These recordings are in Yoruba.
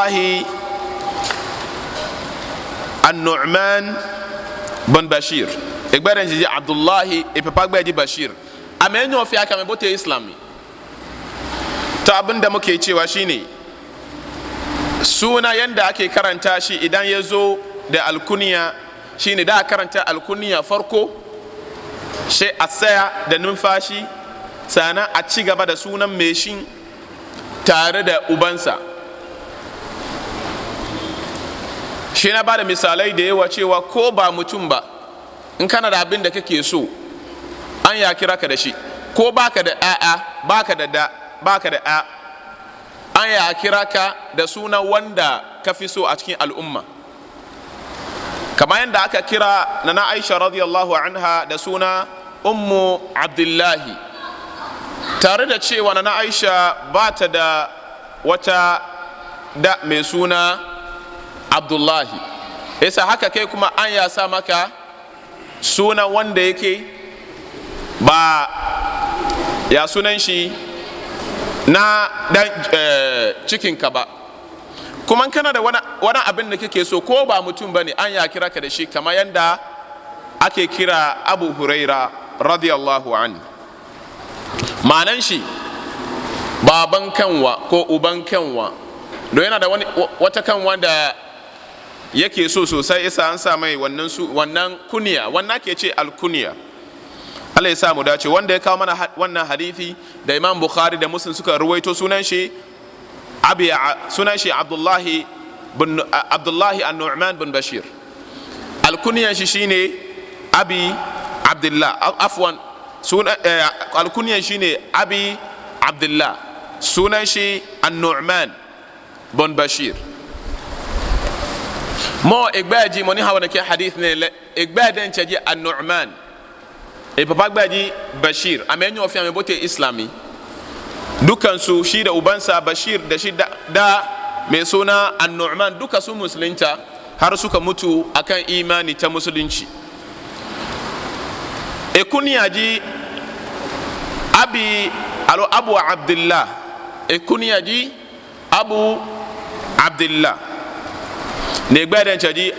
Abdullahi An-Nu'man bin Bashir egbere nji Abdullahi e papa gbaji Bashir amenyo fi aka me bote islami ta abinda muke cewa shine suna yanda ake karanta shi idan yazo da alkuniya shine da karanta alkuniya farko sai a tsaya da numfashi sana a ci gaba da sunan meshin tare da ubansa. Shi na bada misalai da yawa cewa ko ba mutum ba in kana da abin da kake so an ya kira ka da shi, ko baka da a'a baka da da baka da a an ya kira ka da suna wanda ka fi so a cikin al'umma, kamar yadda aka kira na Aisha radiyallahu anha da suna Ummu Abdullahi, tare da cewa na Aisha ba ta da wata da mai suna Abdullahi, yasa haka kai kuma an ya sa maka suna wanda yake ba ya sunan shi na dan cikinka ba, kuma kana da wani abin da kake so ko ba mutum bane an ya kira ka da shi, kamar yadda ake kira Abu Huraira radiyallahu anhu. Ma'anan shi baban kanwa ko uban kanwa, don yana da wata kanwa da yake so sosai, isa an sa mai wannan kuniya, wannan ke ce alkuniya. Allah ya sa mu dace. Wanda ya kawo mana wannan hadisi da Imam Bukhari da Muslim suka ruwaito sunan shi Abdullahi An-Nu'man bin Bashir. Alkuniyan shi shine Abi Abdullah, afwan alkuniyan shine Abi Abdullah, sunan shi An-Nu'man bin Bashir. Mo igbaji mo ni hawa ke hadith ne igbaden chaji An-Nu'man e papa gbaji Bashir amenyo fi ame bote islami, dukan su shi da ubansa Bashir da shi da mai suna An-Nu'man duka su musulunta har suka mutu akan imani ta musulunci. E kuniyaji Abu Abdullah, e kuniyaji Abu Abdullah ne gbaden chaji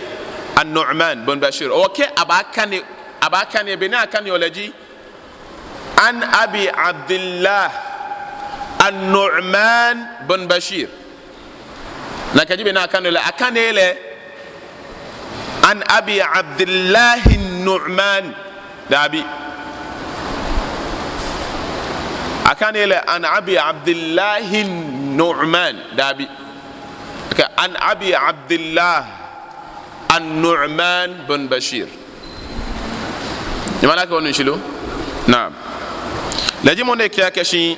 An-Nu'man bin Bashir. Okay, abakane bina akane olaji an Abi Abdullah An-Nu'man bin Bashir, na kaji bina akane le an Abi Abdullah An-Nu'man dabi akane le an Abi Abdullah An-Nu'man dabi an Abi Abdullah An-Nu'man bin Bashir. Nyamala ka wannan shilo? Na'am. Laji mun da kiya shi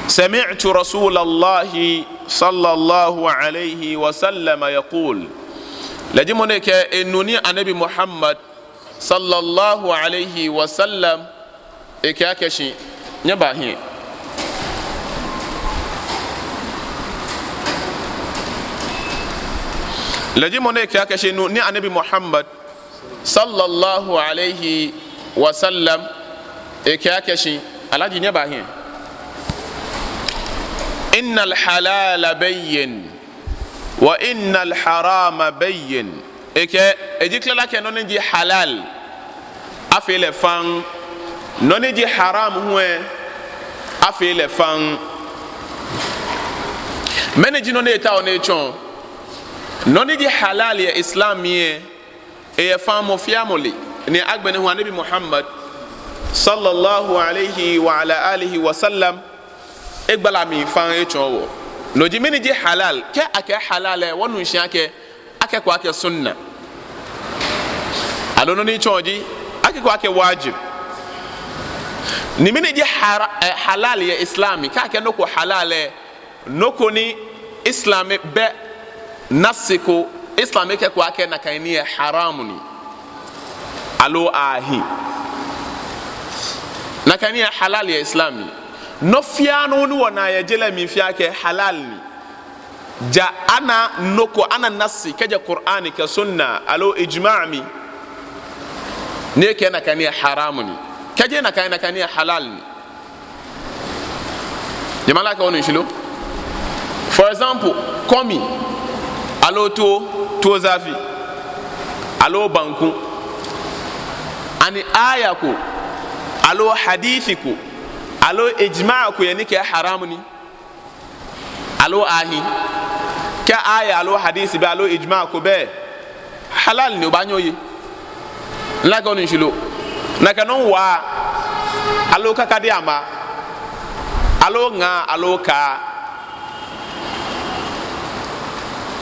sami'tu Rasulullahi sallallahu alaihi wa sallam yaqul. Laji mun da kiya enuni annabi Muhammad sallallahu alaihi wa sallam e kiya shi nyaba hin. Laji mun da kiya shi ni annabi Muhammad sallallahu alaihi wa sallam e kiya shi alaji nyaba hin. Innal halala bayyin wa innal harama bayyin. Eke ejiklela ke non ji halal afele fan, non ji haram huwe afele fan. Mene ji non eta on echon, non ji halal ya islamie e fan mo fiamoli ni agbene hu Nabi Muhammad sallallahu alayhi wa ala alihi wa sallam egbala mi fan echon wo. No ji mene ji halal ke ake halal e wonu nsia ke ake kwa ake sunna, alono ni chonji ake kwa ake wajib. Ni mini ji halal ya islami ka ake noko halal noko ni islami be nasiko islami ke kwa ake na kaini haramu ni alo ahi na kaini halal ya islami no fiano ni wana ya jela mi fiake halal ni ja ana noko ana nasi kaja Qur'ani ka sunna alo ijma'mi ne ke na kaniya haramu ni kaje na kaniya halal ni jamala ka woni shilo fo For example, komi alo to zafi alo banku ani aya ko alo hadithi ko alo ijma' ko yani ke haramu ni alo ahi ka aya alo hadisi be alo ijma' ko be halal ni obanyoyi la ko ni shilo na kanon wa alo kakadi ama alo nga alo ka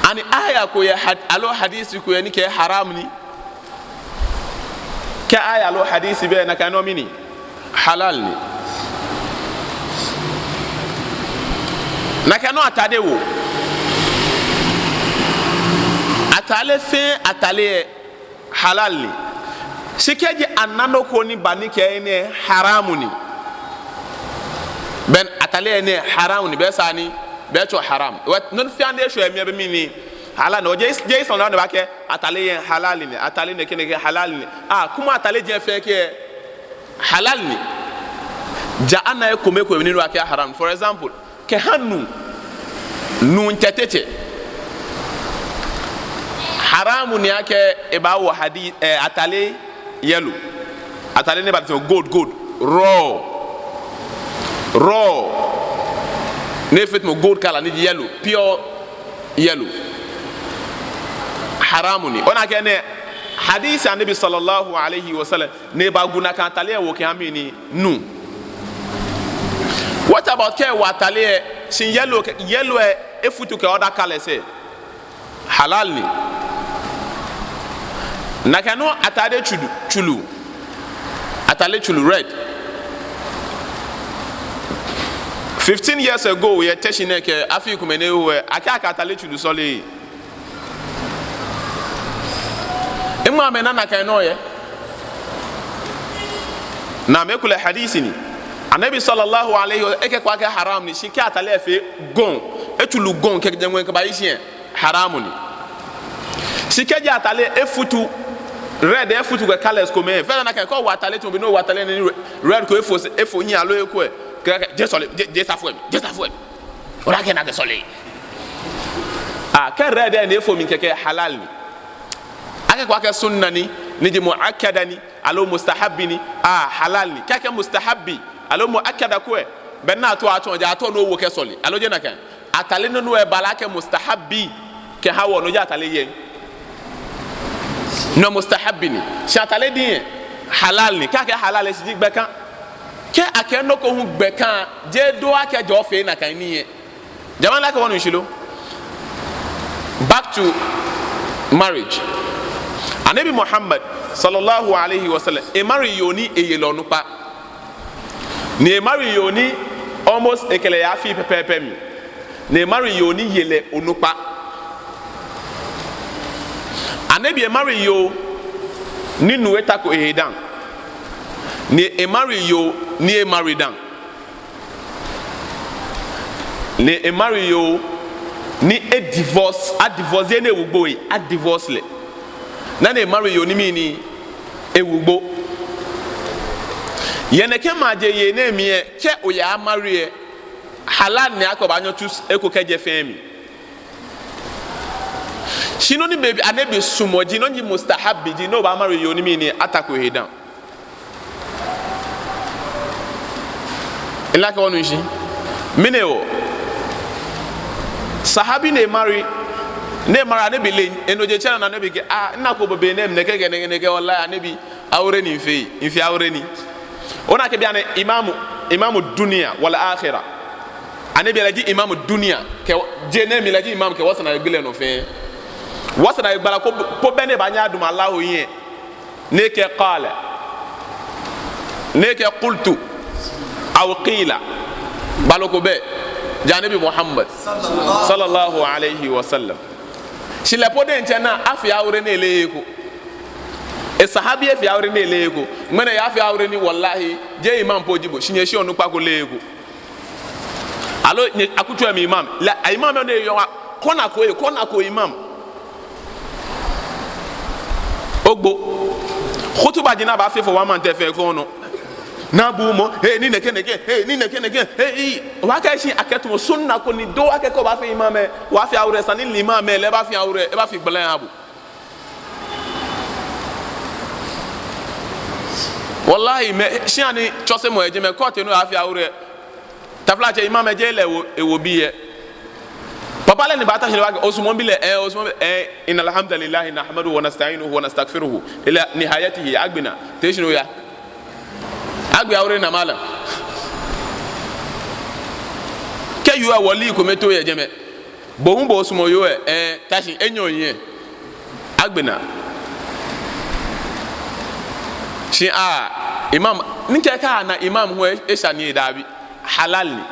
ani aya ko ya alo hadisi ko yani ke haram ni ka aya alo hadisi be na kanon mini halal ni na kanon atade wo atale fe atale halal ni sikeji anano ko ni bani ke ne haramu ni ben atale ne haramu ni be sani be cho haram wat non fi ande sho emi be mini halal no je son na ba ke atale yen halal ni atale ne ke halal ni kuma atale je fe ke halal ni ja ana e kome ko ni wa ke haram. For example ke hanu nun tetete haramu ni yake e ba wo hadith atale yellow atale ne ba gold raw ne fait mo gold kala ni yellow pure yellow haramu ni ona ke ne hadith annabi sallallahu alayhi wa sallam ne ba guna kan atale wo ke amini nu. What about ke wa atale sin yellow e futu ke other color say halal ni nakano atade chulu atale chulu red 15 years ago we teshine ke afi kumene we aka atale chulu sole imma mena nakano ye na mekule hadisi ni anabi sallallahu alayhi wa eke kwa ke haram ni shike atale fe gon etulu gon ke jengwen ke bayisien haramu ni shike ja atale efutu red efutu ke colors ko me fe na kan ko watale to be no watale ni red ko efo hin alo eko e je sole je safo ora ke na ke sole ke red e efo min ke halal ni ake kwa ke sunna ni ji muakkada ni alo mustahabbi ni halal ni ke mustahabbi alo muakkada ko e benna to aton ja to no wo ke sole alo je na kan atale no e balake mustahabbi ke hawo no ja atale yen no mustahabini shatale din halal ni ka ke halal si gbe kan ke akeno ko hu gbe kan je do ake jo fe na kan ni jaman la ka wonu shilo. Back to marriage. Anabi Muhammad sallallahu alayhi wa sallam e marry yoni e yelo no pa ni e marry yoni almost ekele ya fi pepepe mi ni marry yoni yele onupa anabi e marry yo ni nueta ko ehedan ni e marry yo ni e marry dan ni e marry yo ni e divorce ne ewugbo yi a divorce le na e marry yo ni mi ni ewugbo yene ke maje ye na emiye che o ya marry halal ni akoba nyo tus eko keje femi shino ni baby anabi sumoji no ni mustahabbi ji no ba marry yo ni mi ni atako hedan ila ka wonu shi mineo sahabi ne marry anabi le enoje chana na anabi ke nna ko bobe ne mneke wallahi anabi awre ni mfi awre ni ona ke biane imamu dunia wala akhirah anabi laji imamu dunia ke jene mi laji imam ke wasana gbele no fe wasana gbala ko bene ba nya dum allah yin ne ke qala ne ke qultu aw qila baloko be janabi muhammad sallallahu alayhi wa sallam sila poden chana afi awre ne leyeko e sahabi afi awre ne leyeko mena ya afi awre ni wallahi je imam pojibo shinye shi onu pa ko leyeko alo ni akutu mi imam la imam ne yo kona ko imam ogbo khutuba jina ba fe fo wa man te fe ko no na bu mo ni neke ni neke wa ka shi aketo sunna ko ni do akeko ba fi imam wa fi awre sani l'imam le ba fi awre e ba fi gbelan abu wallahi me shi ani chose mo eje me court no afi awre tafla che imam eje le wo biye papa le ni bata shi wa osumon bi le osumon innal hamdalillah nahmaduhu wa nasta'inuhu wa nastaghfiruhu ila nihayatihi agbina teshino ya agbe awre na malam ke yu awoli ko meto ye jeme bo mu bo sumo yo tashi enyo yin agbena shi imam ninke ka na imam ho esani dabi halal ni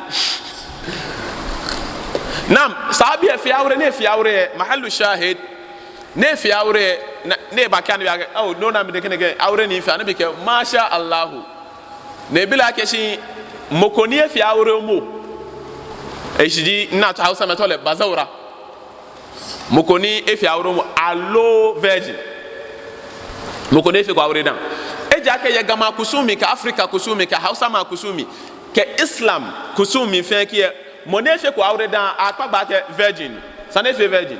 nam sahabi fi awre ne fi awre mahallu shahid ne fi awre ne ba kan ya no na me de kenege awre ni fi anabi ke masha Allah ne bila ke shi mokoni fi awre mo ejidi na ta Hausa metole bazawra mokoni fi awre mo allo virgin mokoni fi ko awre dan eja ke ye gama kusumi ka Africa kusumi ka Hausa ma kusumi ke Islam kusumi fe ke mone fi ko awre dan akpagba ke virgin sane fi virgin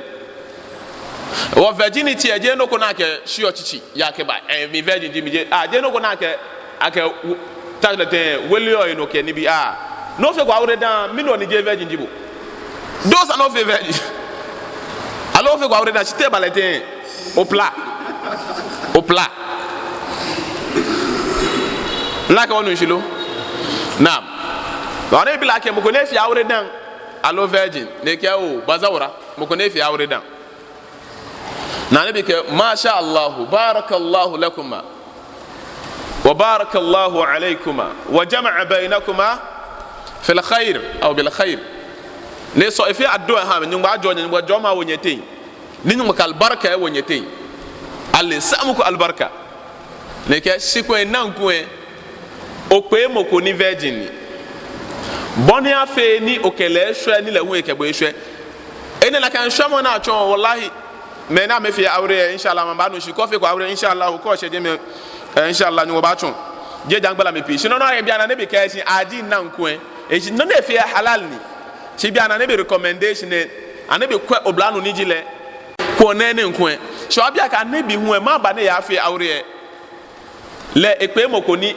wo virginity eje no ko na ke shi ochichi ya ke ba mi virgin di mi je je no ko na ke ake taglete welio ino ke ni bi no fe ko awre dan mi no ni je virgin jibo those are no fe virgin alo fe ko awre dan chite balete au plat la ka wonu shilo nam wane bi la ke mo ko ne fi awre dan alo virgin ne ke o bazawra mo ko ne fi awre dan na ne bi ke masha Allah barakallahu lakuma وبارك الله عليكما وجمع بينكما في الخير او بالخير ليس في الدعاء ها من با جوني با جوما ونيتين ني نم كال بركه ونيتين الله سامكو البركه لك سيكو نانكو o pe mo ko ni virgin ni boni afe ni okele hwe ni lehu ekebo hwe ene la kan hwe mo na atwon wallahi me na me fi awre inshallah man ba no shi ko fi ko awre inshallah ko hye je me inshallah nyo ba chon je jangbala me pi sino no ye bia na ne be ka shi aji na nko e shi no na fi halal ni shi bia na ne be recommendation ne ane be kwa oblano ni jile ko ne ne nko e so abia ka ne bi hu e ma ba ne ya fi awre le epe moko ni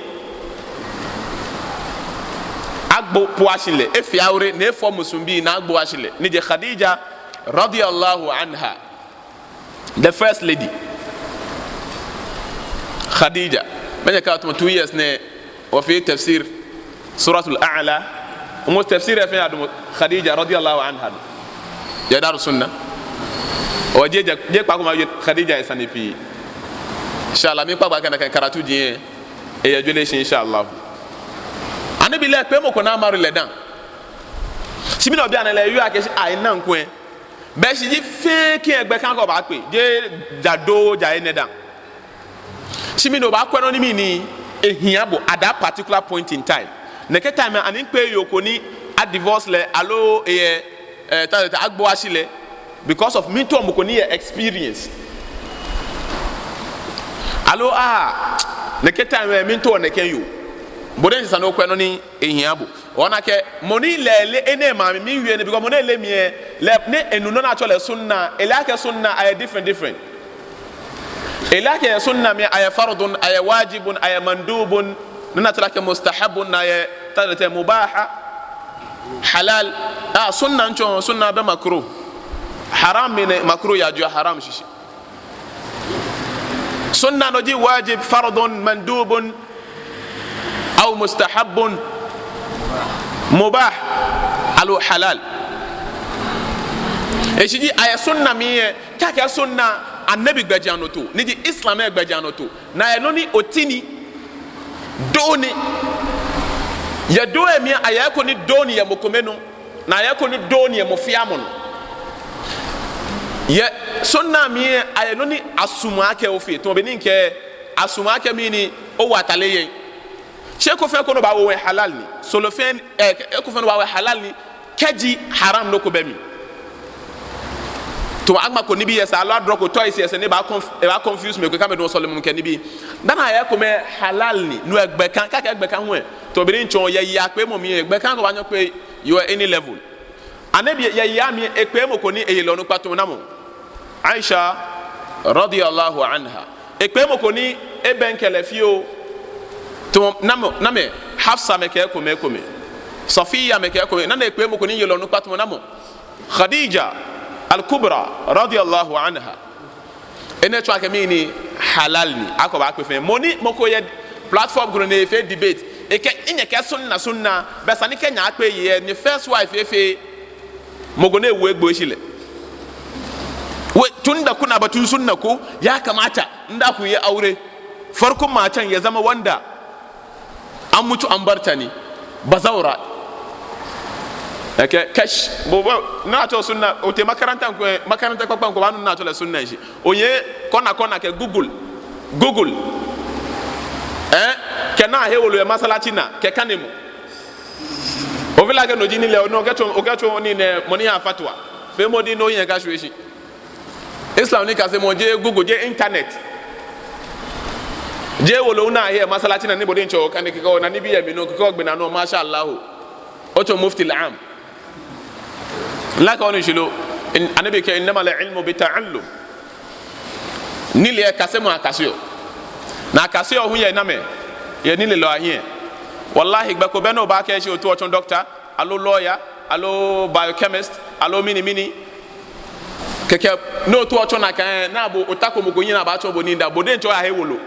agbo poashile e fi awre ne fo musumbi na agbo ashile ni je Khadija radiyallahu anha the first lady Khadija من كانت 2 years ne وفي تفسير سورة الأعلى ومو تفسير في خديجة رضي الله عنها يا دار السنة وجي جي باكو خديجة سني في إن شاء الله مي باكو كان كاراتو دي اي جوليش إن شاء الله أنا بلا بيمو كنا مارو لدان سيمي نو بيان لا يو اكي اي نان كو بس جي فيكي اغبه kan ko ba pe je jado ja enedan simi no ba kwano ni mini ehiabo at that particular point in time neke time an pe yoko ni a divorce le allo ta agbo asile because of me to mo ni experience allo neke time me to neke yo boden sa no kwano ni ehiabo ona ke moni lele ene ma mi wie ne because moni le mi le ne enu no na cho le sunna elake sunna are different elake sunna mi ay fardun ay wajibun ay mandubun nana talaka mustahabun ay talata mubaha halal sunna ncho sunna be makruh haram min makruh ya ju haram shishi sunna no ji wajib fardun mandubun aw mustahabun mubah alu halal e shiji ay sunna mi kaka sunna annabi gbajano to ni di islam e gbajano to na eno ni otini doni ya do emi ayako ni doni ya mokomenu na ayako ni doni ya mofiamon ya sunna mi ayeno ni asuma ake ofi to be ni nke asuma ake mi ni o watale yen sheko fe ko no ba wo halal ni solo fe ko fe no ba wo halal ni kaji haram no ko be mi to agma ko nibi yes Allah drop ko toys yes ne ba confuse me ko ka me do solomon ke nibi dan aya ko me halal ni no egbe kan ka egbe kan ho to bi nchon ye ya pe mo mi egbe kan ko ba nyo pe you are any level anabi ye ya mi ekpe mo ko ni eyelo no pato na mo Aisha radiyallahu anha ekpe mo ko ni eben kele fio to na me Hafsa me ke ko me Safiya me ke ko na ekpe mo ko ni yelo no pato na mo Khadija al-Kubra radiyallahu anha ene to akamini halal ni akoba akwefe moni moko ye platform gro na fe debate eke inye ke sunna besa ni kenya akpe ye ni first wife efe mogo na ewu egbo shile we tunda kuna batun sunna ko ya kamata nda ku yi aure farkon matan ya zama wanda an mutu an barta ni bazaura ake kash bobo na to sunna o te makaranta kwakwan ko banu na to la sunna shi onye kona ke google ke na hewolo ya masalachi na ke kanemu o vila ke no jini le no gacho ni ne moni ya fatwa fe modi no yen ka shweshi islam ni ka se mo je google je internet je wolo na he masalachi na ni bodi ncho kan ke ko na ni biya mi no ko gbe na no masha Allah o to mufti al-am la ka woni shilo anabi ke inma al-ilmu bi ta'allum ni le ka se mo akasio na akasio hu ye na me ye ni le lo ahie wallahi gba ko beno ba ke shi o to ochon doctor alo lawyer alo biochemist alo mini keke no to ochon na kan na bo otako mo gonyi na ba cho bo ni da bo den cho ya hewolo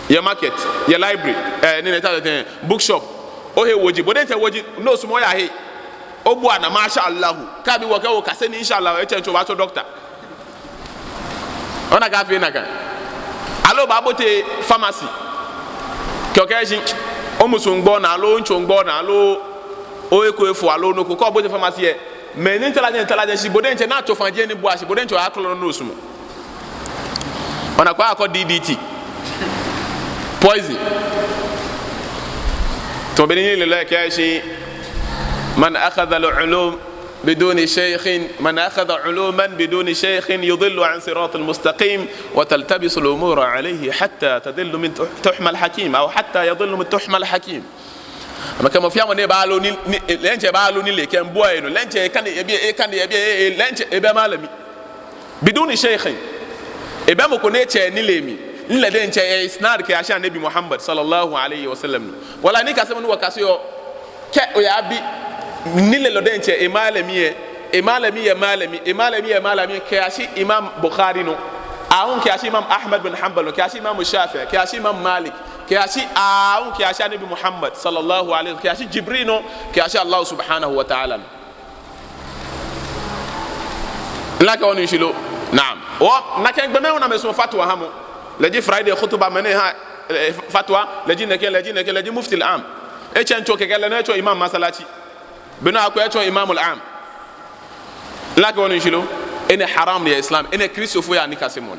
ye market ye library ni neta den bookshop o he woji bo den che woji no sumo ya he o bu ana masha Allah ka bi wo ka o ka se ni inshallah e chencho ba cho doctor ona ga fi na kan alo ba bote pharmacy kyoke shi o musungbo na alo nchongbo na alo o eko efu alo no ko bote pharmacy e me ni intelligence bo den che na to fanje ni bo ashi bo den che aklo no sumo ona kwa akọ DDT poison to be ni le ka shi man akhadha al-ulum بدون شيخ من أخذ علوما بدون شيخ يضل عن صراط المستقيم وتلتبس الأمور عليه حتى تضل من تحمى الحكيم أو حتى يضل من تحمى الحكيم أما كما في عمل بالو لنج بالو نيل كان بوينو لنج كان يبي لنج إبا مالمي بدون شيخ إبا مكونيتش نيلمي نيل لنج إسناد كعشان النبي محمد صلى الله عليه وسلم ولا نيكاسمن وكاسيو كأيابي nile lodenche imalami kiashi imam Bukhari no aun kiashi imam Ahmad bin Hanbal kiashi imam Shafi'i kiashi imam Malik kiashi aun kiashi nabi Muhammad sallallahu alaihi kiashi Jibril no kiashi Allah subhanahu wa ta'ala laka woni shilo naam o naken gbe me wona me so fatwa hamo leji Friday khutba mene ha fatwa leji mufti al-am e chencho kekele na cho imam masalachi bino akwa cho imam al-am laka woni shilo ene haram ya islam ene christopher ya nika simon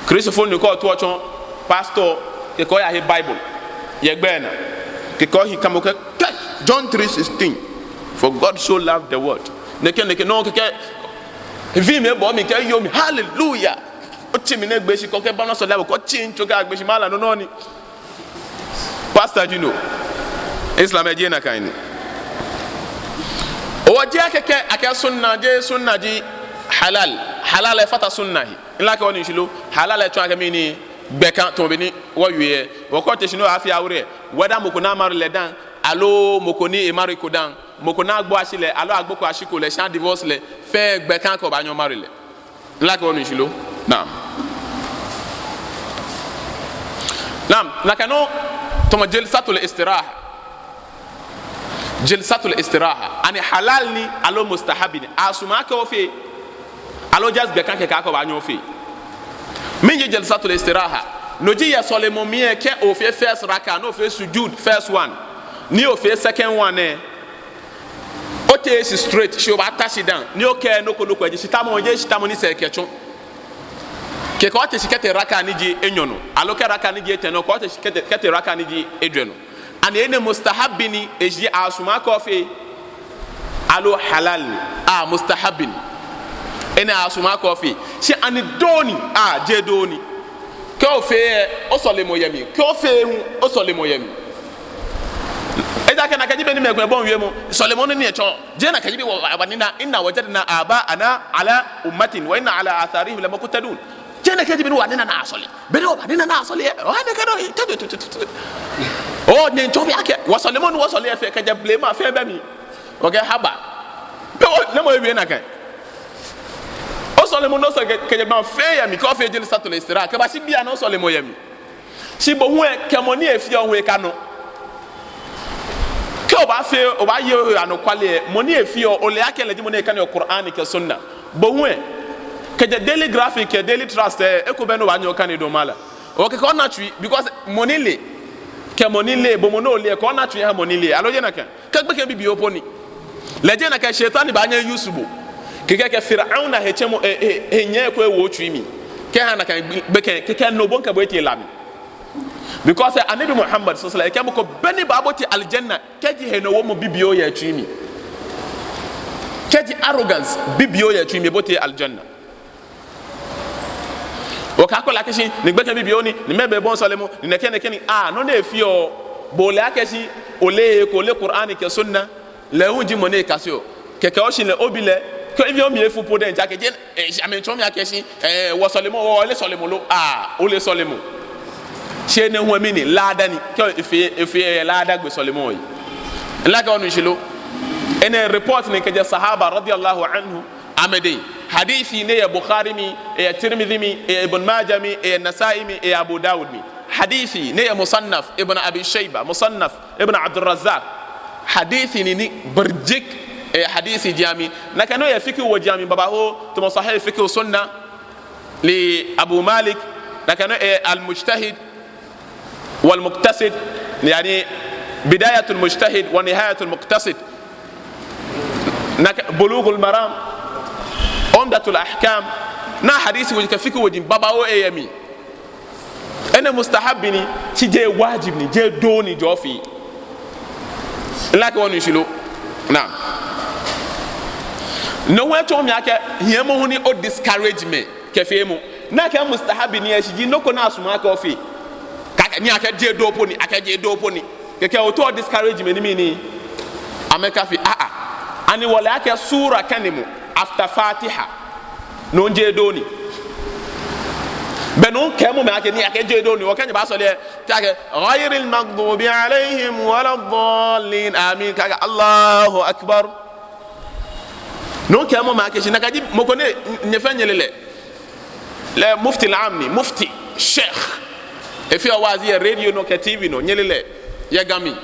christopher ni ko to cho pastor ke ko ya he bible ye gbena ke ko hi kamoke John 3:16 for God so loved the world neke no ke vi me bo mi ke yo mi hallelujah o ti mi na gbe si ko ke bana so labo ko chin to ga gbe si mala no ni pastor you know islam e je na kan ni o je keke aka sunna ji halal fata sunnahi ila ka woni shilo halal to aka mini bekan to bini wo wiye wo ko te shino afi awre weda moko na maru le dan alo moko ni e maru ko dan moko na gbo asile alo agbo ko asiko le shan divorce le fe bekan ko ba nyon maru le ila ka woni shilo nam nakano to jalsatul istiraha ani halal ni alo mustahabi ni asuma ka ofe alo just be kan ke ka ko ba nyon fe min je jalsatul istiraha no ji ya sole mo mi ke ofe first raka no ofe sujud first one ni ofe second one o te si straight shi o ba tashi down ni o ke no ko ji sitamo ni se ke chon ke ko te sikete raka ni ji enyono alo ke raka ni ji eteno ko te sikete raka ni ji edweno ani ene mustahabini eji asuma kofe alo halal mustahabini ena asuma kofi si ani doni a je doni ko fe o sole mo yemi ko fe hu o sole mo yemi eda kana kajibe ni me ko bon wiemo sole mo ni e chon je na kajibe abanina inna wajadna aba ana ala ummatin wa inna ala atharihim lamaktadun je na kajibe ni wadina na sole be do wadina na sole o ne ka do o ne chobi ake wa sole mo ni wa sole fe kaja blame afa ba mi o ge haba be o na mo wi na kai o sole mo no so kaja ba fe ya mi ko fe je satul istira ka ba si bia no sole mo yemi si bo hu e kemoni e fi o hu e ka no ke o ba fe o ba ye anokwale moni e fi o le ake le di mo ne ka ne Qur'an ke sunna bo hu e kaja daily graphic ke daily trust e ko be no ba nyo ka ne do mala o ke ko na twi because money le ke money le bo mo no le ko na twi ha money le alo je na ka gbe ke bibi oponi le je na ka shaitan ba nya yusubu ke Firauna he chemo nye ko e wo twi mi ke ha na ka be ke no bon ka bo ti lami because anabi Muhammad sallallahu alaihi wasallam ko beni baboti aljanna keji he no wo mo bibio ya twi mi keji arrogance bibio ya twi mi boti aljanna o ka ko la keshi ni gbe kan bibio ni mebe bon solemo ni neke no na efi o bo le akeshi o le ko le Qur'an ke sunna le hunji mo ne kasio keke o shin le obile ko evi o mi efu po den jake je amen chomi akeshi wo solemo wo le solemo lo o le solemo she ne hu mi ni lada ni ko efi lada gbe solemo yi la ka onu shilo ene report ni ke je sahaba radiyallahu anhu amede hadithi ne ya Bukhari mi ya Tirmidhi mi ya Ibn Majah mi ya Nasa'i mi ya Abu Dawud mi hadithi ne ya Musannaf Ibn Abi Shayba Musannaf Ibn Abdul Razzaq hadithi ni burjik hadithi jami na kano ya fiki wa jami baba ho to sahih fiki sunna li Abu Malik na kano al-mujtahid wal muqtasid yani bidayatu al-mujtahid wa nihayatu al-muqtasid na bulughul maram umdatul ahkam na hadisi wajika fiki wajin baba o eyami ene mustahabini ci je wajib ni je doni jofi laka wonu shilo na no we to mi ake hiemo huni o discouragement kefemu na ka mustahabini ya shiji no ko na asuma ka ofi ka ni ake je do poni ake je do poni keke o to discouragement ni ameka fi ani wala ake sura kanimu after Fatiha no je doni benu kemu me ake ni ake je doni o kanye ba so le take ghayril maghdubi alaihim waladdallin amin kaga Allahu akbar no kemu me ake shina kaji mokone nyefanyelele le mufti al-amni mufti sheikh e fi awazi radio no ke TV no nyelele ya gami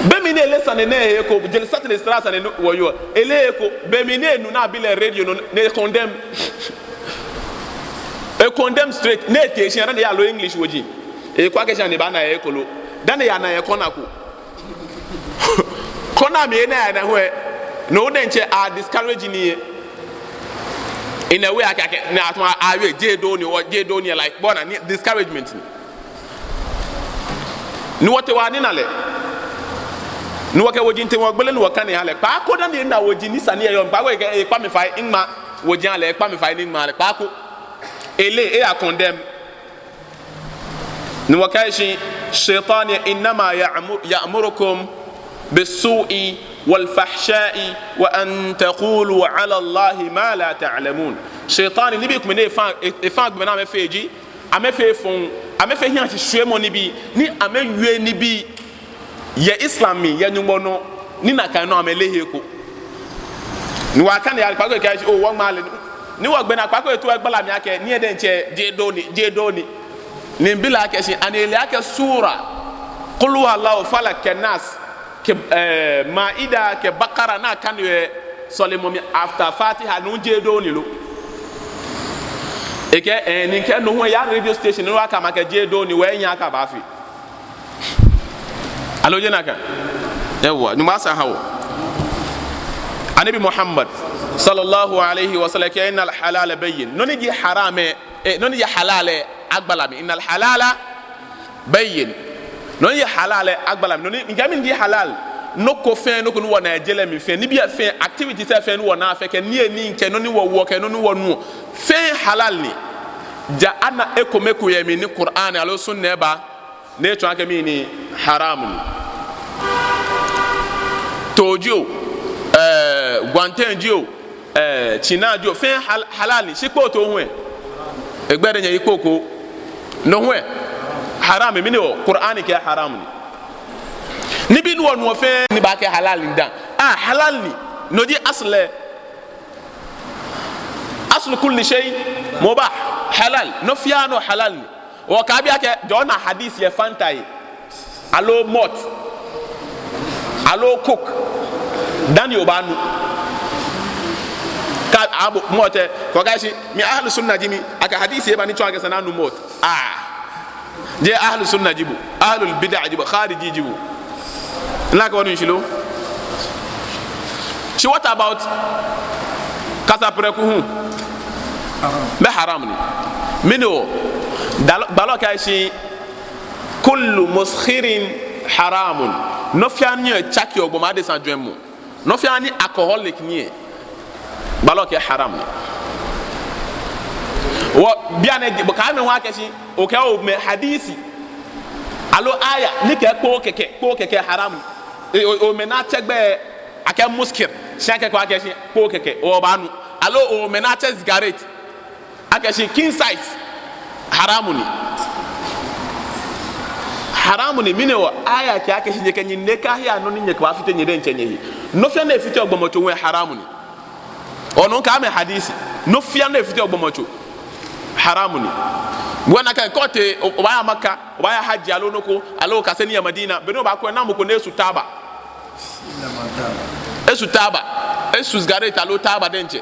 bemine lesane ne ko jel satne strasa ne woyo ele ko bemine nu na bile radio no ne condemn e condemn straight ne te shi na ya lo English woji e kwa ke shani ba na e kolo dan ya na e kona ko kona me na na ho no den che a discourage ni in a way akake na atma awe je do ni like bona discouragement ni wote wa ni na le no wake wojin te wogbele no wakane hale pa ko dan na wojin ni sane yo pa ko e pa me fa inma wojin hale pa me fa ni ma le pa ko ele a condemn no wakaishi shaytan inma ya'murukum bis-su'i wal-fahsha'i wa an taqulu 'ala Allahi ma la ta'lamun shaytan ni bi ko me fa gbe na me feji ame fe fon ame fe hian ti suemo ni bi ni ame yue ni bi ye Islam mi ye nyumo no ni na kan no amelehe ko ni wa kan ya pa ko kai o wo ma le ni wo gbe na pa ko eto egbala mi ake ni e de nche je doni ni bila ake shi anele ake sura qul huwallahu falak nas ke maida ke bakara na kan ye solemo mi after Fatiha no je doni lo eke ni ke no ya radio station no aka ma ke je doni we nya aka ba fi alo jena ka yawa ni masa hawo anabi Muhammad sallallahu alaihi wasallam ke inal halala bayyin noni ji harame noni ya halale agbalami innal halala bayyin noni ya halale agbalami noni ngami ji halal no ko fen no ko no na ejele mi fen ni bia fen activity se fen no na afeke ni ni nke no ni wo ke no ni wo no fen halal ni ja ana ekomeko ya mi ni Qur'an alo sunna ba ne to aka mi ni haram ni tojo gwantenjo chinajo fen halal ni sipo to hu egbere nya ikoko no hu haram mi ni o Qur'an ke haram ni bi no no fe ni ba ke halal ni dan halal ni no di asle aslu kulli shay mubah halal no fiano halal ni o ka bi ake jona hadith ye fantai alo mot alo cook dan yo banu ka abu mote ko gashi mi ahlu sunna jimi aka hadith ye bani to ake sananu mot je ahlu sunna jibu ahlul bid'ah jibu khariji jibu la ko wonu shilo shi what about kasa preku hu be haram ni mino balo ka shi kullu muskhirin haramun no fiani chaki ogbo ma de san dwemu no fiani alcoholic ni balo ka haram ni wo biane ka me wa ka shi o ka o me hadisi alo aya ni ke ko keke haram o me na chegbe ake muskir shake ko ake shi ko keke o banu alo o me na che cigarette ake shi king size haramuni mine wa aya ke ake shi nyeke nyine ka ya no ni nyeke wa fite nyede nchenye yi no fia na efite ogbomocho we haramuni ono ka me hadisi no fia na efite ogbomocho haramuni bwana ka kote obaya maka obaya haji alo noko alo kaseni ya madina beno ba ko na mko na esu taba esu cigarette alo taba denche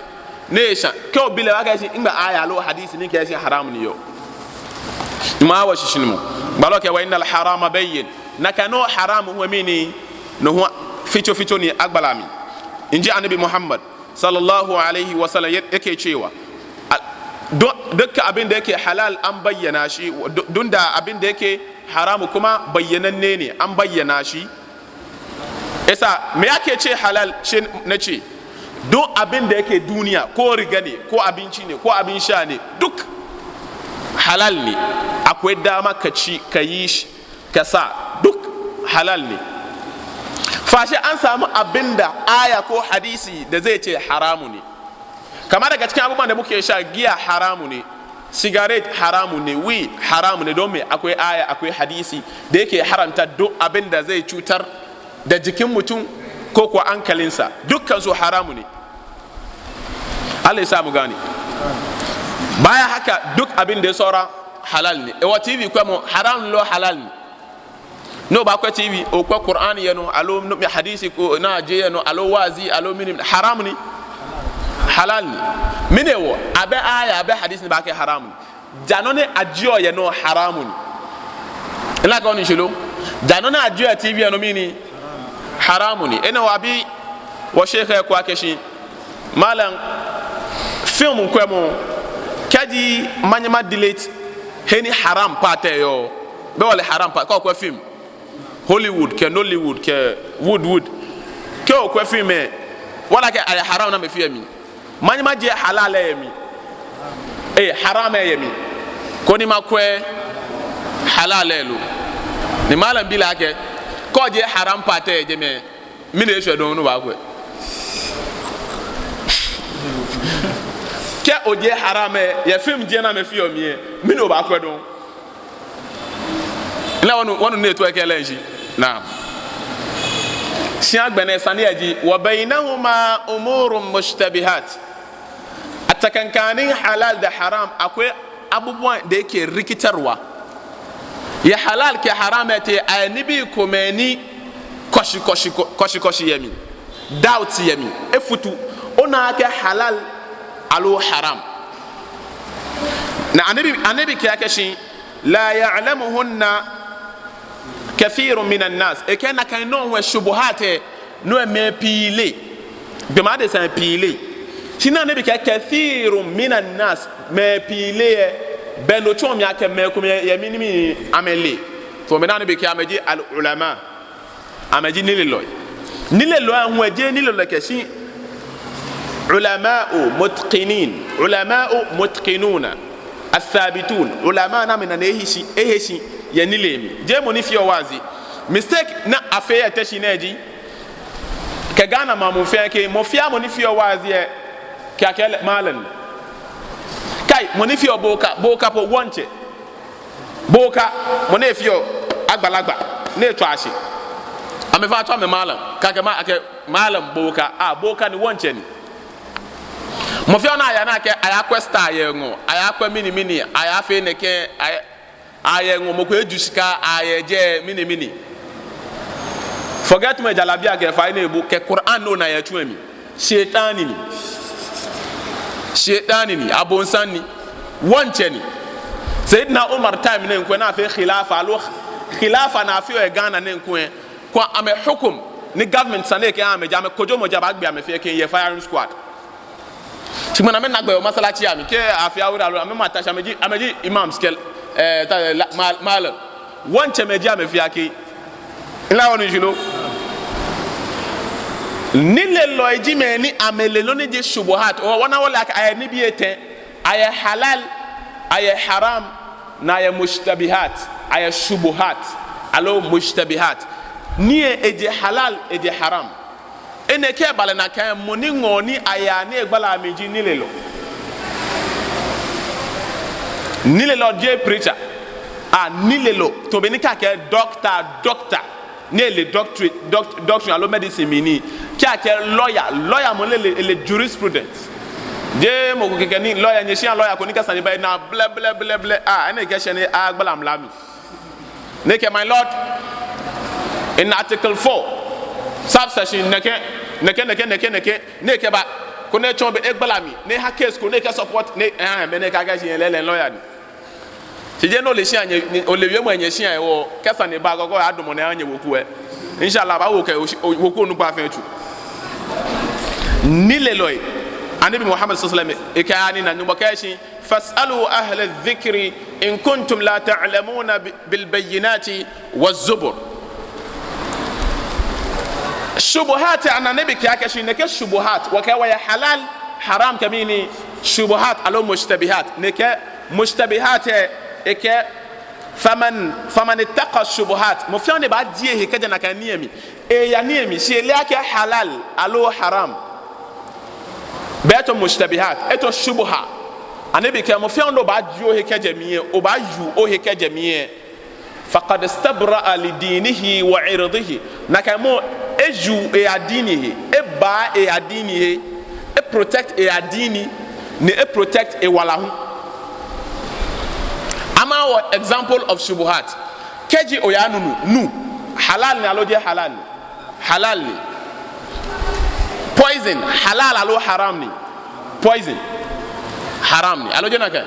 nesha ke obile waga shi ingba aya alo hadisi ni ke shi haramuni yo ma wa shishinu baloke wa innal harama bayyin nakano haramu huwa mini no huwa fito ni agbalami inji annabi Muhammad sallallahu alaihi wasallam yake cewa dukkan abin da yake halal an bayyana shi dunda abin da yake haramu kuma bayyananne ne an bayyana shi yasa me yake ce halal shi nace duk abin da yake duniya ko riga ne ko abinci ne ko abin sha ne duk halal ne akwai dama ka ci ka yi shi ka sa duk halal ne fashi an samu abinda aya ko hadisi da zai ce haramu ne kamar daga cikin abubuwan da muke sha giya haramu ne cigarette haramu ne weed haramu ne don me akwai aya akwai hadisi da yake haramta duk abinda zai cutar da jikin mutum ko ko ankalinsa dukkan su haramu ne Allah ya samu gani baya haka duk abin da ya saura halal ne wa tv kwa mo haram lo halal ne no ba kwa tv o kwa qur'ani yano alo no hadisi ko na je yano alo wazi alo minim haram ne halal ne minewo abe aya abe hadisi ne ba ke haram ne jano ne ajiyo yano haram ne ila ka oni shilo jano ne ajiyo tv yano mini haram ne ina wabi wa shekha kwa keshi malan film kwa mo kaji manyama delete heni haram pate yo be wala haram pa ko film Hollywood ke Nollywood ke wood ke ko film e wala ke ay haram na me fi mi manyama je halal e mi haram e mi ko ni makwe halal e lu ni malam bila ke ko je haram pate je me mi ne so don no ba ko ke oje harame ya film je na me fi o mi mi no ba ko don la wonu ne to ke lenji na si agbene sane aji wa bainahuma umurun mushtabihat atakankanin halal da haram akwai abubuwan da yake rikitarwa ya halal ke haram te anibi komeni koshi yami doubt yami efutu ona ke halal alo haram na anabi ke yake shi la ya'lamuhunna kathirun minan nas e kana kan no wa shubuhate no me pile be ma de san pile sina anabi ke kathirun minan nas me pile be no chom ya ke me ko ya minimi amele to me na anabi ke amaji al ulama amaji nililoy nile lo an waje nile lo kashi ulama'u mutqinuna athabitun ulama na mena ehishi ya nile mi je mo ni fi owazi mistake na afe ya tashi na ji ka gana ma mo fe ke mo fia mo ni fi owazi e ka ke malan kai mo ni fi boka po wonche boka mo ne fi agbalagba ne to ashi ame fa to ame malam kake malam boka ni wonche ni mo fi ona aya na ke aya questa aya ngo aya kwa mini aya fe ne ke aya ngo mo ko ejusika aya je mini forget me jalabia ke fa ina ebu ke Quran no na ya tuami shetani ni abonsan ni wonche ni Sayyidina Umar time ne nkwe na fe khilafa na fi e Ghana ne nkwe kwa ame hukum ni government sane ke ame jame kojo mo jaba gbe ame fe ke ye firing squad timana men nagbe o masalachi ami ke afia wura lo ame matasha ameji imam skel mal wonche meji ame fi ake ila wonu julo nile lo eji me ni amele lo ni je shubuhat o wana wala aya ni bi eten aya halal aya haram na aya mushtabihat aya shubuhat alo mushtabihat ni eje halal eje haram ene ke bale na kan moni ngoni aya ni egbala meji nile lo je preacher nile lo to be ni ka ke doctor ne le doctrine alo medicine mini ka ke lawyer mo le jurisprudence je mo ko ke ni lawyer nyesia lawyer ko ni ka sani bay na ble ene ke shene agbala mlami ne ke my lord in article 4 subsection ne ke ba ko ne chombe agbala mi ne ha case ko ne ke support ne me ne ka ga shi le lawyer ni si je no le shi anye o le wiemu anye shi anye wo ke sani ba gogo adumo na anye woku e inshallah ba wo ke woku onu pa fe tu ni le loy anabi Muhammad sallallahu alaihi wasallam ikani na nyumba kashi fasalu ahla adh-dhikri in kuntum la ta'lamuna bil bayyinati waz-zubur shubuhat ana nabi kashi ne ke shubuhat wa ka wa halal haram kamini shubuhat alo mushtabihat ne ke mushtabihat eke faman ittaqa shubuhat mo fiande ba die he kaja na kaniemi ya niemi si ele ake halal alo haram beto mushtabihat eto shubuha anabi ke mo fiando ba dio he kaja miye o ba yu o he kaja miye faqad istabra li dinihi wa irdihi nakamo eju adinihi ba adinihi protect adini ne protect walahu ama example of shubuhat keji oyanu nu halal ni alo je halal ni poison halal alo haram ni poison haram ni alo je na ke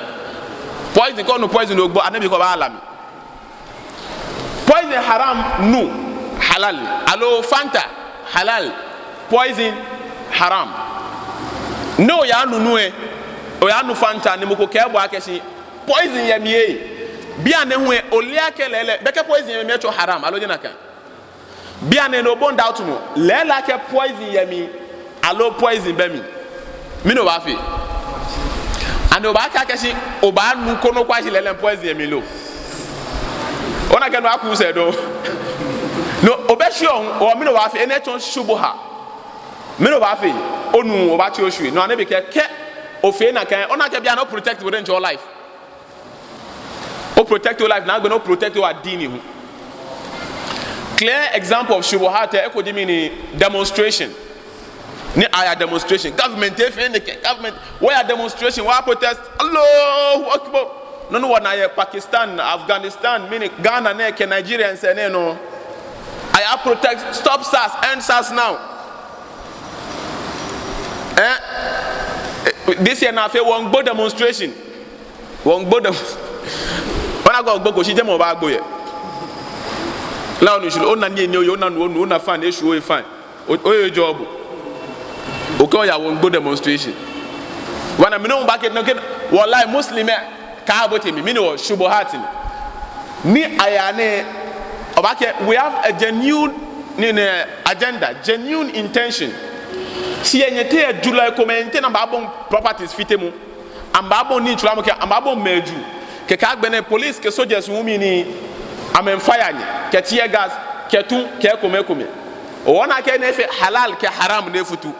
poison ko no poison ogbo anabi ko ba alami poison haram nu halal ni alo fanta halal poison haram no ya nu oyanu fanta ni moko ke bo akeshi poison ya miye bia ne hu olia kelele beke poison ya mi to haram alo jina kan bia ne no bond out mo lela ke poison ya mi alo poison be mi no ba fi ando ba ka kashi o ba nu kono kwa shi lele poison ya mi lo ona ke no aku se do no obeshi o mi no ba fi ene ton shubuha mi no ba fi onu o ba ti o shu no anabe ke o fe na kan ona ke bia no protect within your life o protect your life na go no protect your dini. Clear example of shubuhat e ko dimi ni demonstration ni aya demonstration government government where demonstration where protest Allahu Akbar no wana ye Pakistan Afghanistan mini Ghana ne ke Nigeria nse ne no aya protest stop SARS end SARS now this year na fe won go demonstration wana go gbogbo si jemo ba gbo ye la onu shulu ona ni enyo ona nu ona fan e shu o fan o ye job o ko ya won go demonstration wana mi no ba ke no ke wallahi muslim ka abote mi ni wo shubuhat ni ayane obake we have a genuine ne agenda, genuine intention. Si yenyete July kommente na babon properties fitemu. Ambabo ni chulamu ke ambabo meju. Ke kagbene police ke soldiers wumi ni amen fire ni. Ke tear gas, ke tu, ke kome. O wana ke ne fe halal ke haram ne futu.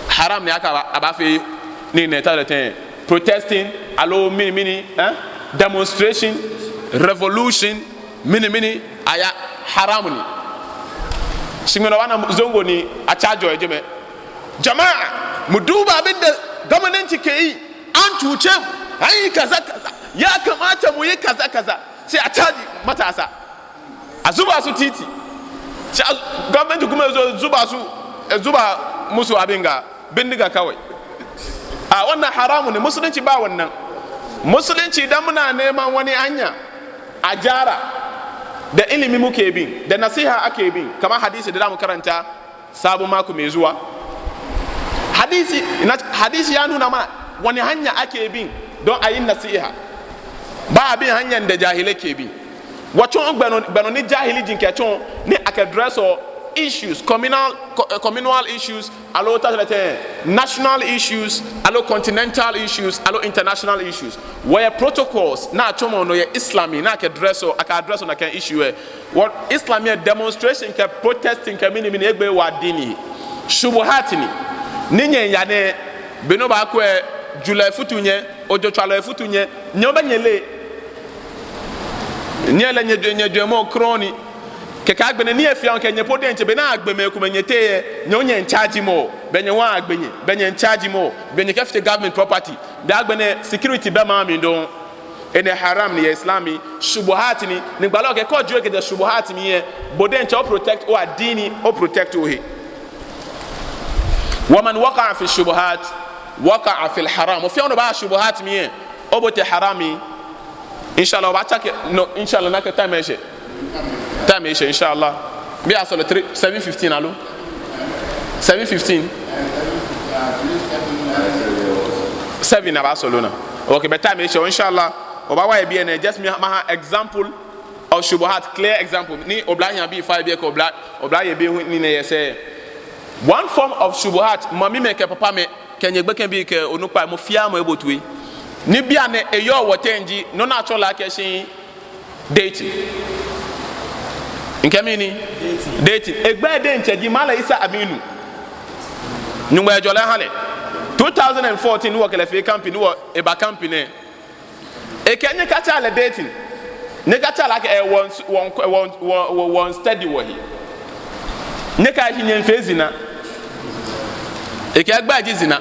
Haram ne aka abafe ni ne talete protesting, allo mini demonstration, revolution, mini aya haram ni. Shimeno wana zongo ni achajo ejeme. Jamaa muduba abinda gwamnati ke yi an cuce mu an yi kaza ya kamata mu yi kaza sai a caji matasa a zuba su titi sai gwamnati kuma zuba musu abin ga bindiga kawai. A wannan haramu ne, musulunci ba wannan. Musulunci dan muna neman wani hanya a jara da ilimi muke bin da nasiha ake bin, kamar hadisi da zamu karanta sabon mako mai zuwa. Hadisi ya nuna mana wani hanya ake bin don a yi nasiha, ba abin hanyar da jahilai ke bi. Wacce gbano ni jahili jinkecin ni aka address issues, communal issues, alo national issues, alo continental issues, alo international issues. Where protocols na chomo no ye Islami na aka address na kan issue what Islami demonstration ke protesting ke mini egbe wa dini shubuhatini ninye yane beno ba ko July futunye ojo twalo futunye nyoba nyele nyele nye mo kroni ke ka gbene ni afia nke nye podent be na agbeme kumenyete nyonye in charge mo benye wa agbenye benye in charge mo benye kafite government property da agbene security be ma mi don ene haram ni islami shubuhat ni gbalo ke ko juwe ke de shubuhat mi ye bodent o protect o adini o protect o he waman waqa'a fi shubuhat waqa'a fi alharam fi ono ba shubuhat mi ye o bote harami inshallah ba take no inshallah na ka time inshallah be asolo 7:15 alo 7:15 7 aba solo na okay be time inshallah oba wa be na just me ma example of shubuhat, clear example ni oblanya be 5 be ko obla ye be ni na say one form of shubuhat mami me ke papa me kenye gbe kan bi ke onupa mo fia mo ebotui ni bia na eyo wotenji no na chola ke shin dating nkemini dating egbe de ncheji mala isa aminu nyumba jola hale 2014 wo kele fe company wo eba company e kenye kacha le dating ne kacha like one steady wo hi ne ka hi nyen fe zina e ke agba ji zina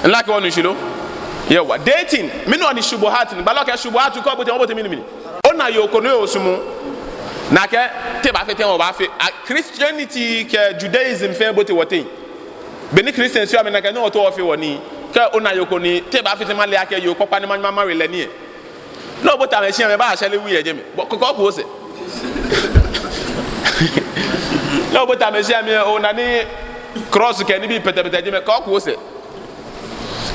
nla ke wonu shilo yewa dating minu oni shubuhat ni baloke shubuhat ko bote mini ona yoko no osumu na ke te ba fete o ba fe Christianity ke Judaism fe bote wotin be ni Christian so amena ke no to ofe woni ke ona yoko ni te ba fete male ake yo popa ni mama we le ni no bote am se me ba sele wi eje me ko ko se no bote am se me ona ni cross ke ni bi pete je me ko se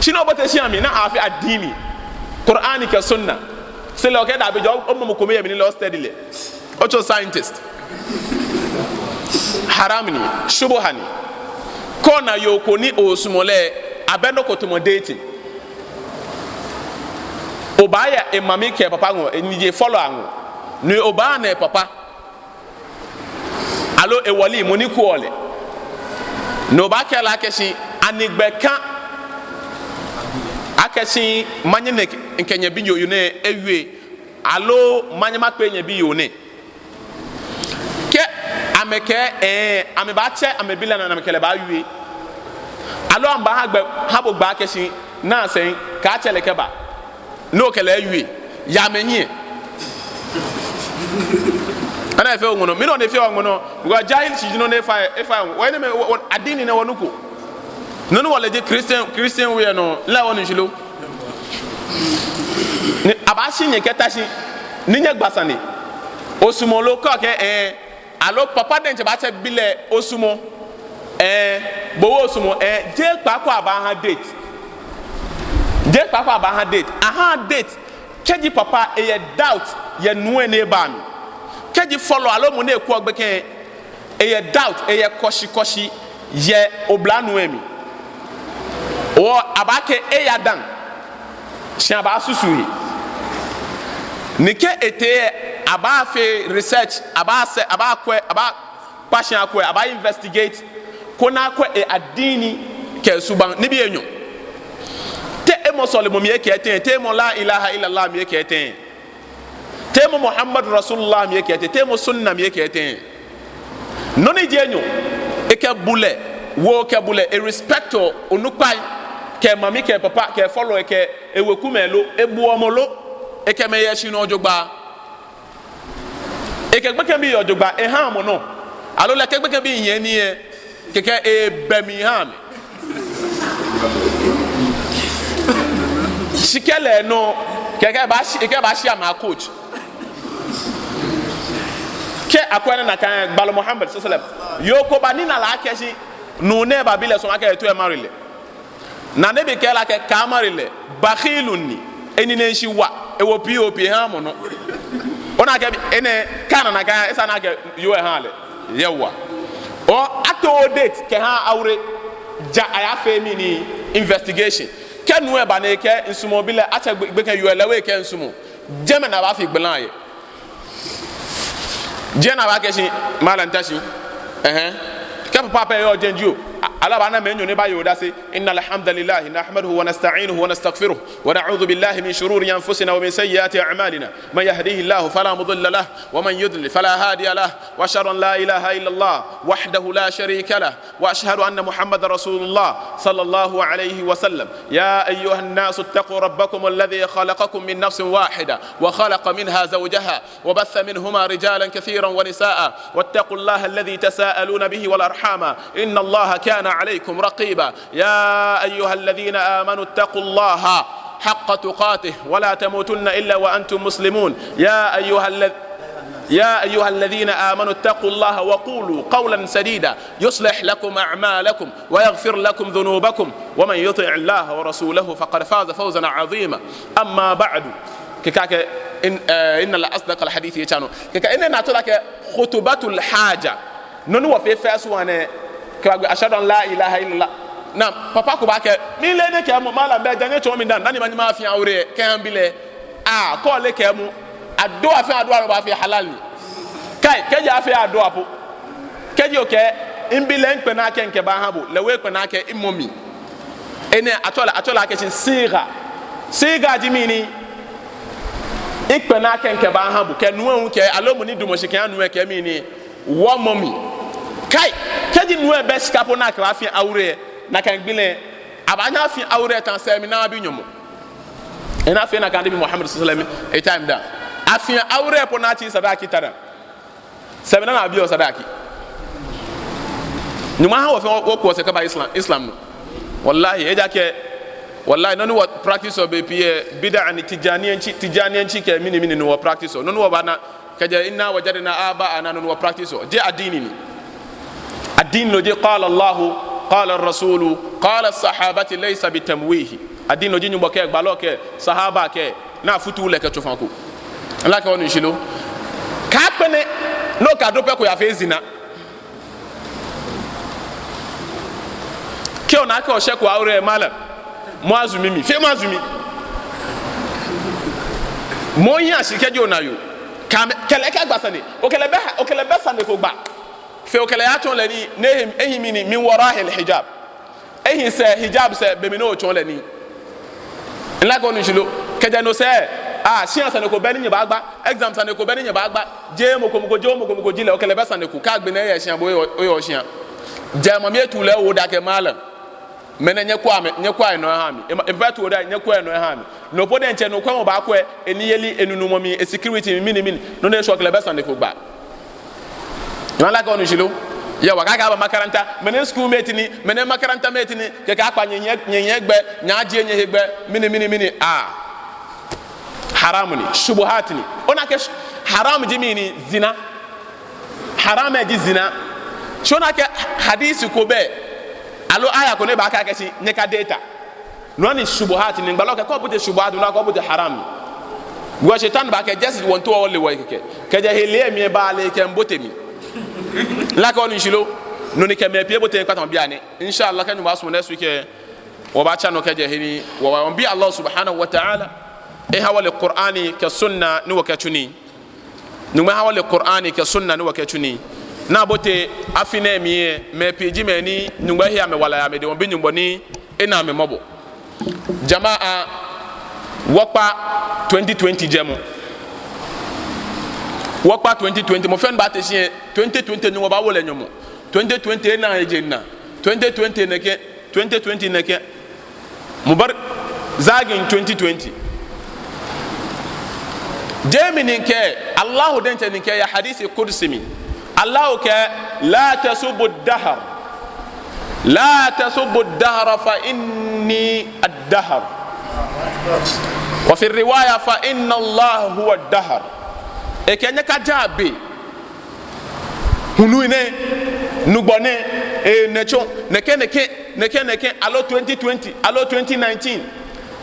shino bote se am na afi adini Qur'ani ke sunna c'est le cas d'abidjan on me commet une lost study autre scientist haramni shubuhani kona yoko ni osumole abeno kotomo dating obaya emami ke papa ngo enije follow ango ni obaya na papa alo ewali moni kuole no ba ke la keshi anigbeka akeshi manyene nkenye bi yo ne ewie alo manyema kpenye bi yo ne ke ameke ameba che amebila na amekele ba wie alo amba ha bo gba keshi na sen ka chele ke ba no kele wie ya menhie ana efe ngono mi no ne fe ngono go jahil chi no ne fa when me adini ne wonuko nonu wale je Christian we no la wonu jilo ni abashi nye ketashi ni nye gbasani osumo lo ko ke alo papa denje ba che bile osumo bowo osumo je pako aba ha date aha date cheji papa doubt ye nuwe ne ba mi keji follow alo mu na eku ogbeke eye doubt eye koshi ye oblanu emi o abake eya dan shan ba susui nike ete aba fe research aba passion akwe aba investigate kona akwe e adini ke suban ni bi enyo te emo sole mo miye ke te mo la ilaha illallah miye ke te mo muhammad rasulullah miye ke te mo sunna miye ke noni je enyo e ke bule wo ke bule e respecto onupai ke mami ke papa ke follow ke eweku melo ebu omolo e ke me yeshi no ojogba e ke gbeke bi ojogba e ha mo no alo le ke gbeke bi yen ni e keke e bemi ha mi shikele no keke ba shi ama coach ke akwana na kan gbalo muhammad sallallahu alaihi wasallam yoko ba ni na la keshi no ne ba bile so aka eto e marile na ne be kela ke kamarile bakhilun ni eni ne shi wa e wo pop ha mo no ona ke ene kana na ga esa na ke yo e ha le yewa o ato date ke ha awre ja aya fe mi ni investigation ke nu e ba na ke nsumo bile acha gbe ke yo elewe ke nsumo jeme na ba fi gbelan ye jena ba ke shi malantashi ke papa pe yo jenju ala bana menyo ne ba yo dase innal hamdalillah nahmaduhu wa nasta'inuhu wa nastaghfiruh wa na'udhu billahi min shururi anfusina wa min sayyiati a'malina man yahdihillahu fala mudilla lahu wa man yudlil fala hadiya lahu wa ashhadu an la ilaha illa Allah wahdahu la sharika lahu wa ashhadu anna muhammadar rasulullah sallallahu alayhi wa sallam ya ayyuha an-nas ittaqu rabbakum alladhi khalaqakum min nafsin wahida wa khalaqa minha zawjaha wa batha minhuma rijalan katiran wa nisaa wattaqullaha alladhi tasaaluna bihi wal arhama inna Allah كان عليكم رقيبا يا أيها الذين آمنوا اتقوا الله حق تقاته ولا تموتن إلا وأنتم مسلمون يا أيها الذين آمنوا اتقوا الله وقولوا قولا سديدا يصلح لكم أعمالكم ويغفر لكم ذنوبكم ومن يطع الله ورسوله فقد فاز فوزا عظيما أما بعد كاك إن الأصدق الحديث يتانو كاك إننا تلك خطبة الحاجة ننو في فاسوانه ashhadu an la ilaha illallah na papa ko ba ke mi le de ke mo mala be janye cho mi dan nani ma ni ma fi awre ke an bile ko le ke mu ado afi ado aro ba fi halal ni kai ke ja fi ado apo ke ji o ke imbile npe na ke nke ba ha bo le we pe na ke imomi ene atola ke sin siga ji mi ni ikpe na ke nke ba ha bo ke nu ehun ke alomu ni dumo shi ke anu e ke mi ni wo momi kai keji nu e be skapo na ka afi awre na kan gbile abanya afi awre tan se mi na bi nyomo ena afi na kan bi muhammad sallallahu alaihi wasallam e time da afi awre po na chi sadaki tada se mi na bi o sadaki nyuma ha wo ko se ka ba islam no wallahi e ja ke wallahi nonu what practice of be bid'a ni tijaniyanci ke mini no practice nonu wa bana kaja inna wajadna aba ana nonu wa practice je adini ni الدين لو قال الله قال الرسول قال الصحابة ليس بتمويه الدين لو جيني بوكي بالوكي صحابة كي نا فتو لك تشوفانكو لا كون نشيلو كابني لو كادو بكو يا فيزنا كيو ناكو شيكو اوري مالا موازومي مي في موازومي مويا شيكاجو نايو كام كلeka gbasane okele be sane ko gba fe okele ya ton lani ne ehimini min warahi alhijab ehin se hijab se be mi no ton lani nla ko njilo keje no se science ne ko be ni ba gba exam sane ko be ni ba gba je mo ko jile okele be sane ko ka gbe na ye sian bo yo sian je mo mi etule wo da ke malam mena nyekwa no ha mi e ba to da nyekwa no ha mi no po de nche no kwa mo ba kwa eniyeli enunu mi security mini no na shock le best and ko gba no la ko no jilo ya wa ka ba makaranta mena school mate ni mena makaranta mate ni ke ka kwa nyenye gbe nya je nye hegbe mini haram ni shubuhat ni ona ke haram ji mini zina haram ji zina shona ke hadisi ko be alo aya ko ne ba ka kesi nyeka data no ni shubuhat ni ngba lo ke ko bute shubuhat no ko bute haram gwa shaitan ba ke just won to wole way ke je hele mi ba le ke mbotemi la ko ni shilo no ni ke me pie bote kwatam bia ne inshallah kan wa so next week wa ba cha no ke je hini wa bi Allah subhanahu wa ta'ala e hawale qur'ani ke sunna ni wa ke tuni no ma hawale qur'ani ke sunna ni wa ke tuni na bote afine mi me piji me ni nyumba hia me wala ya me de won bi nyumba ni ina me mobo jamaa wakpa 2020 jemo wakpa 2020 mo fen ba te sie 2020 nyumba ba wole nyomo 2020 na ejenna 2020 neke 2020 neke mubar zagin 2020 jemini ke Allah dente ni ke ya hadisi qudsi الله لا تسبوا الدهر لا تسبوا الدهر فإني الدهر وفي الرواية فإن الله هو الدهر إكني كجابي هنوينه نبونه نشون نكى allo 2020 allo 2019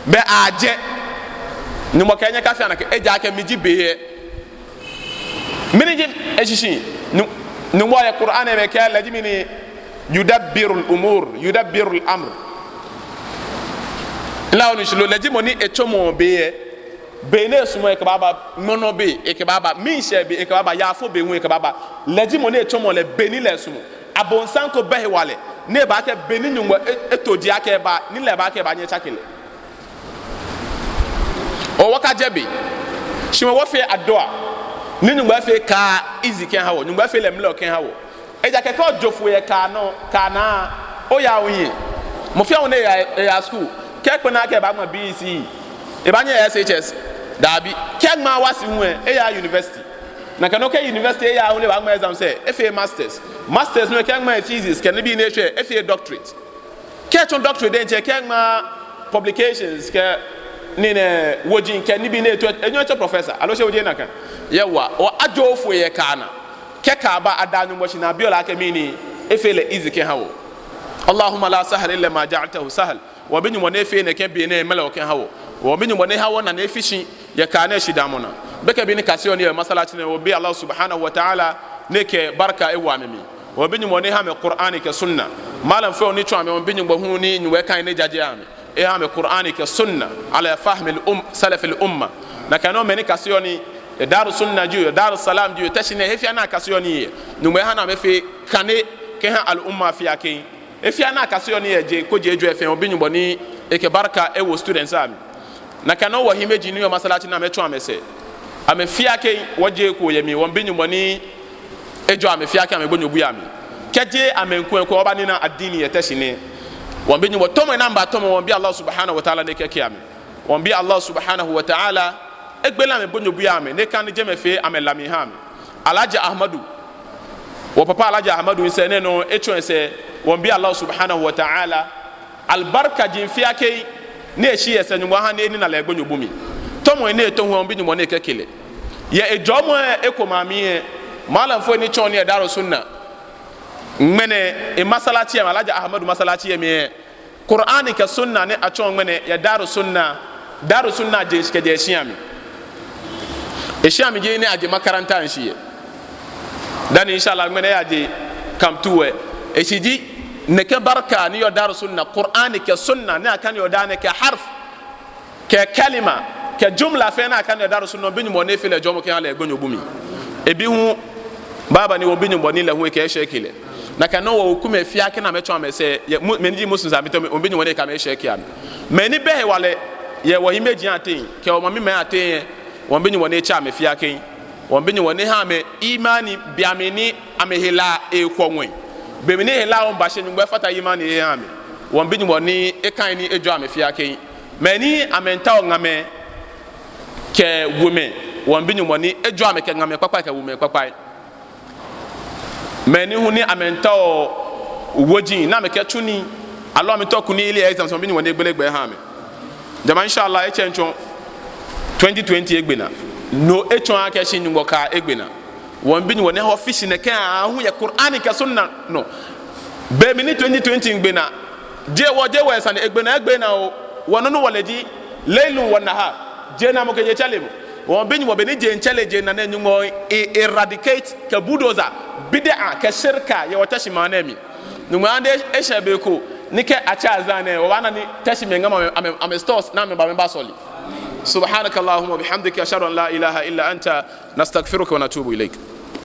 be aje numo kenya kafia na eja ke miji beye minijin ejishi numo ya qur'an e ke la jimini yudabbiru al-umur yudabbiru al-amr la onu shilo la jimoni etomo beye bene sumo e baba mono be e baba minche be e baba yafo be hu e baba la jimoni etomo le beni le sumo abonsanko behe wale ne ba ke beni nyumwa etodi ake ba ni le ba ke ba nye chakele o waka jebe shima wo fe adoa ni nyumwa fe ka easy ken hawo nyumwa fe le mlo ken hawo eja ke ko jofu ye ka no ka na o ya oyin mo fi awon ya school ke pe na ke ba ma BEC e ba nye SHS dabi ke ma wasi hu e ya university na kano ke university ya only ba ma exam say FA masters no ke ma thesis ke bi na hwe FA doctorate ke chon doctorate den ke ma publications ke ni ne wojin ke ni bi na to enyo che professor alo she wodi na kan yewa o adofo ye kana ke ka ba adanyu mo na biola ke mini FA le easy ke hawo Allahumma la sahla illa ma ja'altahu sahl wa bin mo ne fe ne ke bi ne mala ke hawo wa bin mo ne hawo na ne fishi ya kana shidamuna beke bi ni kasioni ya masalati ne obi Allah subhanahu wa ta'ala ne ke barka e wa memi wa bin mo ne ha me qur'ani ke sunna malam fe oni twa me bin mo hu ni nwe kan ne jaje ame e ha me qur'ani ke sunna ala fahm al salaf al umma na kano me ni kasioni e daru sunna ju daru salam ju tashine he fi ana kasioni nwe ha na me fe kane ke ha al umma fi akin e fi ana kasioni e je ko je ju e fe o bin mo ni e ke barka e wo students ami na kano wa himeji ni masalati na me twa me se ame fiake waje ko yemi won binyu moni ejo ame fiake ame bonyo buya mi keje ame nko ko oba ni na adini yetashine won binyu mo tomo namba tomo won bi Allah subhanahu wa ta'ala ne keke ame won bi Allah subhanahu wa ta'ala egbela ame bonyo buya ame ne kan je me fe ame lami ha ame alaja ahmadu wo papa alaja ahmadu se ne no echo se won bi Allah subhanahu wa ta'ala albarka jin fiake ne echi ese nyumwa ha ne ni na la bonyo bumi tomo ene to ho bi nyumo ne kekele ye ejomo ekomami malam fo ni choni e daro sunna mene e masalati ya alaja ahmadu masalati ya me qur'ani ka sunna ne a chon mene ya daro sunna je shike je shiami e shiami je ne aje makaranta an shiye dan inshallah mene ya je kam tuwe e shiji ne ke barka ni yo daro sunna qur'ani ka sunna ne akan yo dane ke harf ke kalima ke jumla fena kan da daru sunno binyu mo ne fele jomo ke ala egonyo bumi ebi hu baba ni wo binyu mo ni le hu ke shekile na kan no wo hukume fia ke na me chwa me se me ndi musu za bito me binyu mo ne ka me sheki am me ni behe wale ye wo himeji atin ke wo mami me atin wo binyu mo ne cha me fia ke wo binyu mo ne ha me imani biameni amehela e kwonwe be me ne hela on ba she nyugba fata imani e ha me wo binyu mo ni e kan ni ejo ame fia ke meni amenta ngame ke women won bi nyumoni ejo ame ke ngame kwakwa ke women kwakwa meni hu ni amenta wojin na me ke tuni alo me to kuni ile exam so bi nyumoni egbelegbe ha me jama inshallah e chencho 2020 egbena no echo ake shi nyumbo ka egbena won bi nyumoni office ne ke hu ye qur'ani ke sunna no be mini 2020 egbena je wo san egbena o wono no waleji laylu wa nahar jena mo ke je chalemu won benyi mo beni je challenge na na nyumo eradicate ka bulldozer bid'a ka shirka ya wata shimana mi numu ande eshabe ko nike acha azane wa wana ni tashi me ngama am stores na me ba me basoli subhanakallahumma bihamdika ashhadu an la ilaha illa anta nastaghfiruka wa natubu ilaik.